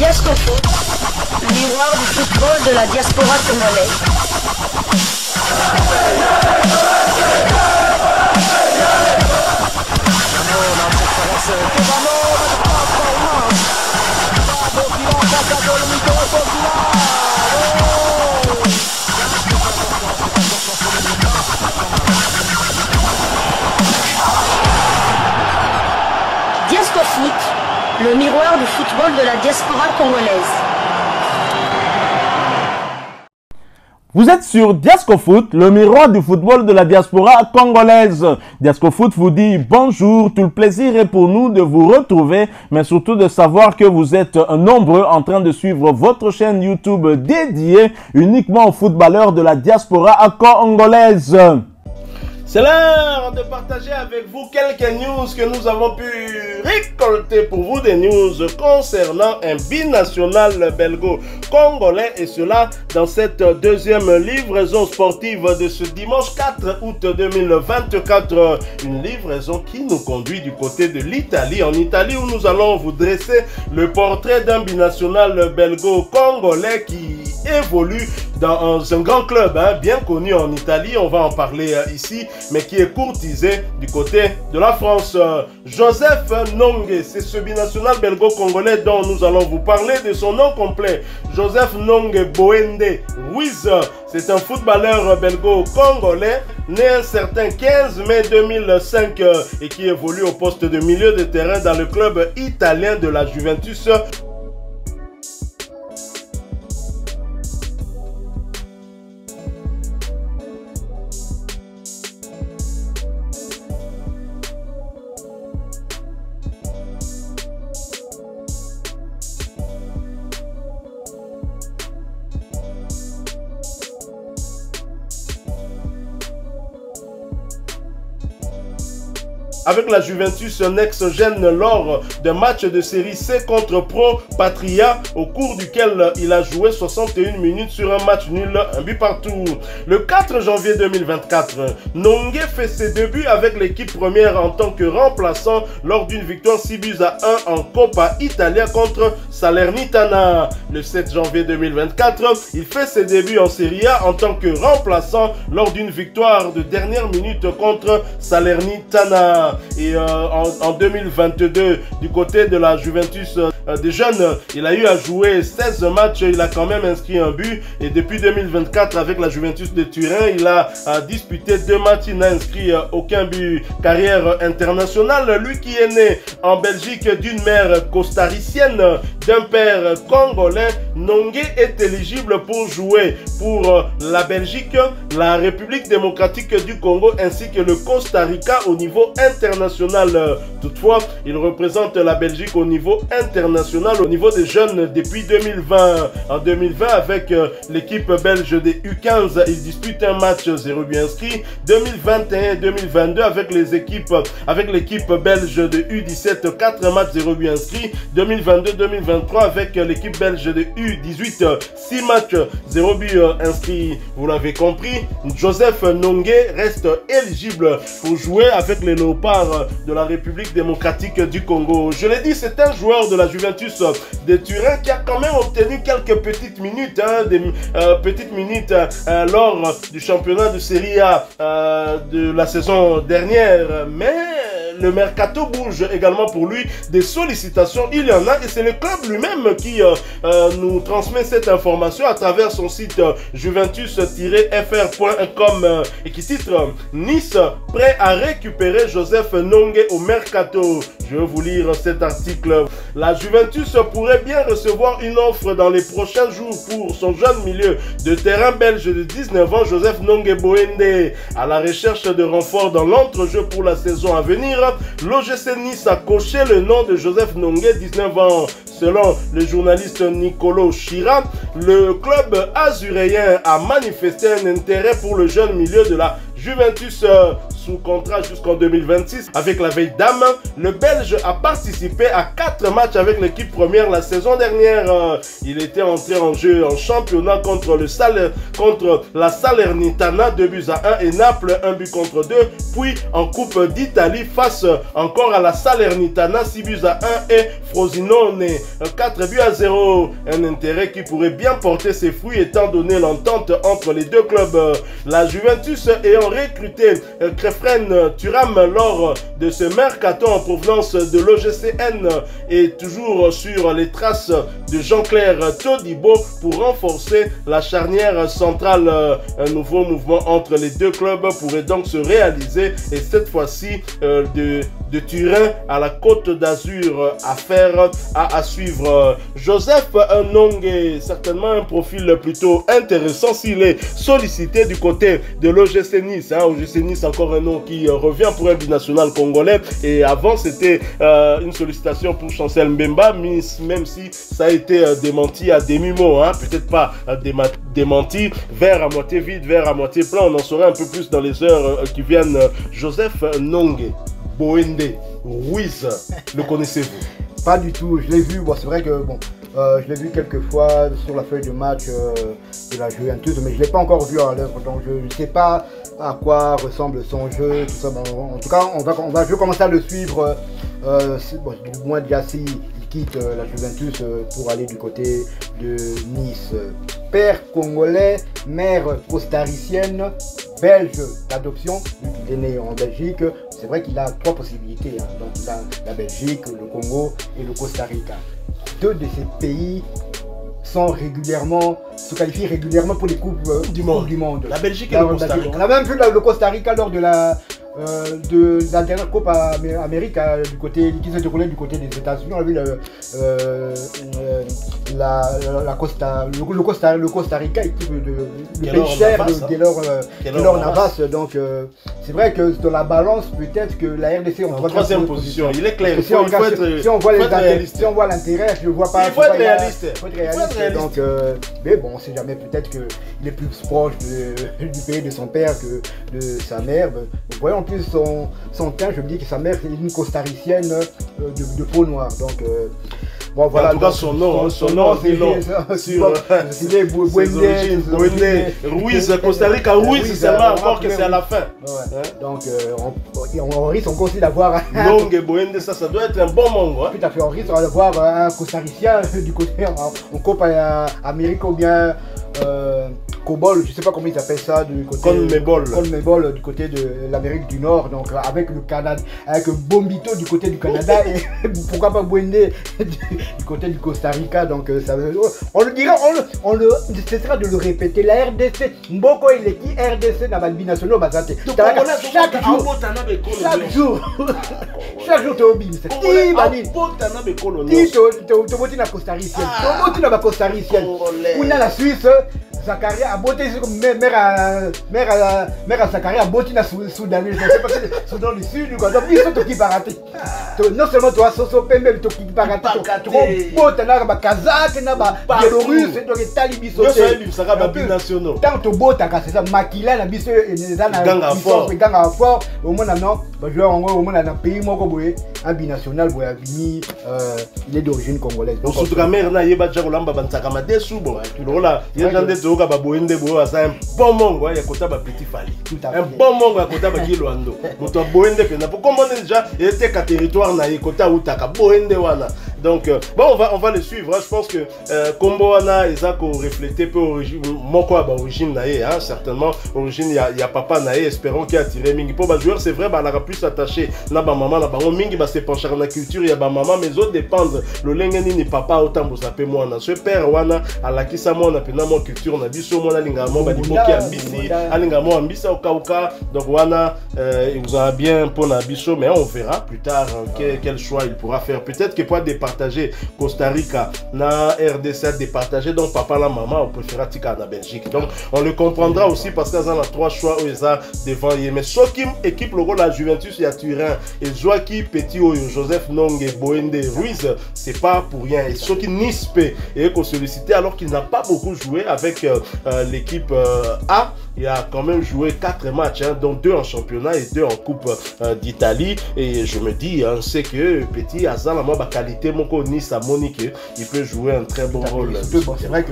Diasco Foot, le miroir du football de la diaspora congolaise. Diasco Foot, le miroir du football de la diaspora congolaise. Vous êtes sur Diasco Foot, le miroir du football de la diaspora congolaise. Diasco Foot vous dit bonjour, tout le plaisir est pour nous de vous retrouver, mais surtout de savoir que vous êtes nombreux en train de suivre votre chaîne YouTube dédiée uniquement aux footballeurs de la diaspora congolaise. C'est l'heure de partager avec vous quelques news que nous avons pu récolter pour vous, des news concernant un binational belgo-congolais, et cela dans cette deuxième livraison sportive de ce dimanche 4 août 2024. Une livraison qui nous conduit du côté de l'Italie, en Italie où nous allons vous dresser le portrait d'un binational belgo-congolais qui évolue dans un grand club bien connu en Italie, on va en parler ici, mais qui est courtisé du côté de la France. Joseph Nongue, c'est ce binational belgo-congolais dont nous allons vous parler. De son nom complet, Joseph Nongue Boende Ruiz, c'est un footballeur belgo-congolais, né un certain 15 mai 2005 et qui évolue au poste de milieu de terrain dans le club italien de la Juventus. Avec la Juventus next-gen lors d'un match de série C contre Pro Patria, au cours duquel il a joué 61 minutes sur un match nul, un but partout. Le 4 janvier 2024, Nongue fait ses débuts avec l'équipe première en tant que remplaçant lors d'une victoire 6-1 en Coppa Italia contre Salernitana. Le 7 janvier 2024, il fait ses débuts en Serie A en tant que remplaçant lors d'une victoire de dernière minute contre Salernitana. Et en 2022, du côté de la Juventus des jeunes, il a eu à jouer 16 matchs, il a quand même inscrit un but. Et depuis 2024, avec la Juventus de Turin, il a disputé 2 matchs, il n'a inscrit aucun but. Carrière internationale, lui qui est né en Belgique d'une mère costaricienne, d'un père congolais, Nongue est éligible pour jouer pour la Belgique, la République démocratique du Congo ainsi que le Costa Rica au niveau international. Toutefois, il représente la Belgique au niveau international, au niveau des jeunes depuis 2020. En 2020, avec l'équipe belge des U15, il dispute un match 0 but inscrit. 2021 et 2022 avec l'équipe belge de U17, 4 matchs 0 but inscrit. 2022-2023 avec l'équipe belge de U18, 6 matchs 0 but inscrit. Vous l'avez compris, Joseph Nongue reste éligible pour jouer avec les Léopards de la République démocratique du Congo. Je l'ai dit, c'est un joueur de la Juventus de Turin qui a quand même obtenu quelques petites minutes, lors du championnat de Serie A de la saison dernière. Mais le mercato bouge également pour lui, des sollicitations, il y en a, et c'est le club lui-même qui nous transmet cette information à travers son site juventus-fr.com et qui titre Nice prêt à récupérer Joseph Nongue au mercato. Je vais vous lire cet article. La Juventus pourrait bien recevoir une offre dans les prochains jours pour son jeune milieu de terrain belge de 19 ans, Joseph Nongue Boende. À la recherche de renforts dans l'entrejeu pour la saison à venir, l'OGC Nice a coché le nom de Joseph Nongue, 19 ans. Selon le journaliste Nicolo Chira, le club azuréen a manifesté un intérêt pour le jeune milieu de la Juventus. sous contrat jusqu'en 2026 avec la Veille Dame. Le Belge a participé à 4 matchs avec l'équipe première la saison dernière. Il était entré en jeu en championnat contre la Salernitana 2-1 et Naples 1-2, puis en Coupe d'Italie face encore à la Salernitana 6-1 et Frosinone 4-0. Un intérêt qui pourrait bien porter ses fruits étant donné l'entente entre les deux clubs. La Juventus ayant recruté Krefren Thuram lors de ce mercato en provenance de l'OGCN et toujours sur les traces de Jean-Claire Todibo pour renforcer la charnière centrale. Un nouveau mouvement entre les deux clubs pourrait donc se réaliser et cette fois-ci de Turin à la Côte d'Azur à suivre. Joseph Nongue, certainement un profil plutôt intéressant s'il est sollicité du côté de l'OGC Nice. OGC Nice, encore un nom qui revient pour un binational congolais et avant c'était une sollicitation pour Chancel Mbemba, même si ça a été démenti à demi-mot, peut-être pas démenti, verre à moitié vide, verre à moitié plein, on en saura un peu plus dans les heures qui viennent. Joseph Nongue, Boende, Ruiz, le connaissez-vous? Pas du tout, je l'ai vu, bon, c'est vrai que bon, je l'ai vu quelques fois sur la feuille de match de la Juventus, mais je ne l'ai pas encore vu à l'œuvre, donc je ne sais pas à quoi ressemble son jeu, tout ça. Bon, en tout cas, je vais commencer à le suivre, bon, du moins déjà s'il quitte la Juventus pour aller du côté de Nice. Père congolais, mère costaricienne, belge d'adoption, il est né en Belgique. C'est vrai qu'il a 3 possibilités, donc il a la Belgique, le Congo et le Costa Rica. 2 de ces pays se qualifient régulièrement pour les coupes du monde. La Belgique et le Costa Rica. On a même vu le Costa Rica lors de la dernière Coupe Amérique du côté qui s'est déroulée du côté des États-Unis. On a vu le Costa Rica, équipe de pays cher de Keylor Navas. Donc c'est vrai que dans la balance, peut-être que la RDC en 3e position. Il est clair. Si on voit l'intérêt, je ne vois pas. Il faut être réaliste. Donc, mais bon, on ne sait jamais. Peut-être qu'il est plus proche du pays de son père que de sa mère. Voyons en plus son teint, je me dis que sa mère est une costaricienne de peau noire. Donc bon, voilà. En tout cas, son nom, c'est long. Il est Boende, Ruiz, Costa Rica, Ruiz, c'est là encore que c'est à la fin. Donc on risque encore aussi d'avoir Longue et Boende, ça doit être un bon monde. Tout à fait, on risque d'avoir un costaricien du côté en Coupe Amérique ou bien Cobol, je ne sais pas comment ils appellent ça, du côté Conmebol du côté de l'Amérique du Nord, donc avec le Canada, avec Bombito du côté du Canada et pourquoi pas Boende du côté du Costa Rica. Donc ça on le dira, on le cessera de le répéter. La RDC, Mboko il est qui RDC n'a pas de binational basate. Chaque jour tu es au bim. Tu votes na costaricienne, tu votes na costaricienne. On a la Suisse. Zakaria a beauté mère à Zakaria a beauté na Soudan, je sais pas si Soudan du Sud quoi. Donc ils sont qui baraté. Non seulement toi soso pembe to qui baraté. Tu beauté na ba Kazakh na ba Biélorusse donc talibiso. Yo ça bi saka ba binationaux. Tant to beauté ka c'est ça makila na biso eza na ganga fort au moins non ba joueur au moins na pays moko boye un binational boye abini il est d'origine congolaise. Donc surtout mère na yeba ja kolamba bantsaka madesu bon. Tu le là il y a des Zoga Baboende Boa, c'est un bon mongo, il y a Kota Petit Fali. Un bon mongo à Kota Bakiloando. Moto Boende Pena. Pour comprendre déjà, il était qu'à territoire na Kota Utaka Boende Wana. Donc bon, on va le suivre. Je pense que Combo Wana, ils ont reflété peu origine, moko à origine naé, certainement origine il y a papa naé. Espérons qu'il a tiré mingi. Pour les joueurs, c'est vrai, bah la plus s'attacher. Na ba maman, na ba mingi, bah c'est pencher na culture, il y a ba maman, mais autres dépendent. Le lengeni ni papa autant vous appelez moi na. Ce père Wana, à la qui ça moi na pena moi culture. Na biso mona lingamo ba diboki ambisi alingamo ambisa okauka donc wana il vous a bien pour na biso mais on verra plus tard quel choix il pourra faire. Peut-être que pour départager Costa Rica na RDC départager donc papa la maman on préférera tika na Belgique donc on le comprendra aussi parce qu'ils ont 3 choix où ils ont devant hier mais Sokim équipe logo la Juventus il y a Turin et Joaquim Petit Oyo Joseph Nongue Boende Ruiz c'est pas pour rien et Sokim Nice et qu'on sollicité alors qu'il n'a pas beaucoup joué avec l'équipe A il a quand même joué 4 matchs, hein, dont 2 en championnat et 2 en Coupe d'Italie. Et je me dis, on sait que Petit Azal a ma qualité, mon Nice à Monique, il peut jouer un très bon rôle. Bon, c'est vrai que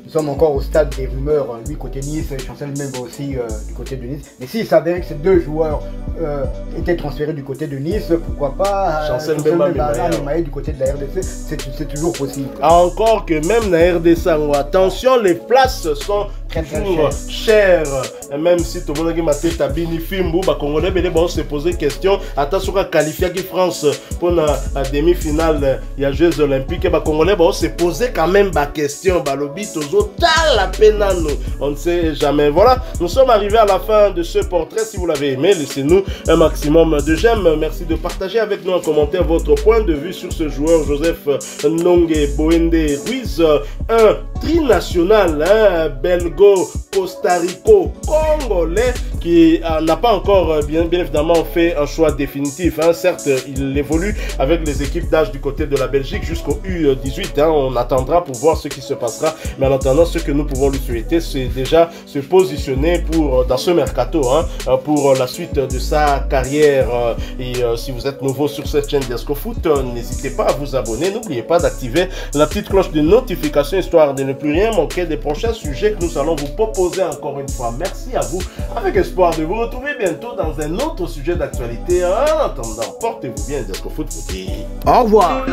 nous sommes encore au stade des rumeurs, lui côté Nice, Chancel même aussi du côté de Nice. Mais s'il s'avérait que ces 2 joueurs étaient transférés du côté de Nice, pourquoi pas Chancel du côté de la RDC, c'est toujours possible. Encore que même la RDC, attention, les places sont toujours chères. Même si tout le monde a été tabini film, les Congolais vont se poser question. Attention à qualifier qui France pour la demi-finale, il y a Jeux Olympiques, les Congolais vont se poser quand même la question. La peine à nous, on ne sait jamais. Voilà, nous sommes arrivés à la fin de ce portrait. Si vous l'avez aimé, laissez-nous un maximum de j'aime. Merci de partager avec nous en commentaire votre point de vue sur ce joueur Joseph Nongue Boende Ruiz, un trinational, hein, belgo-costarico-congolais qui n'a pas encore bien évidemment fait un choix définitif, hein. Certes, il évolue avec les équipes d'âge du côté de la Belgique jusqu'au U18, hein. On attendra pour voir ce qui se passera, mais en attendant, ce que nous pouvons lui souhaiter, c'est déjà se positionner dans ce mercato, hein, pour la suite de sa carrière. Et si vous êtes nouveau sur cette chaîne d'ESCOFoot, n'hésitez pas à vous abonner, n'oubliez pas d'activer la petite cloche de notification histoire de ne plus rien manquer des prochains sujets que nous allons vous proposer encore une fois. Merci à vous, avec espoir de vous retrouver bientôt dans un autre sujet d'actualité. En attendant, portez-vous bien, d'ESCOFoot vous dit au revoir.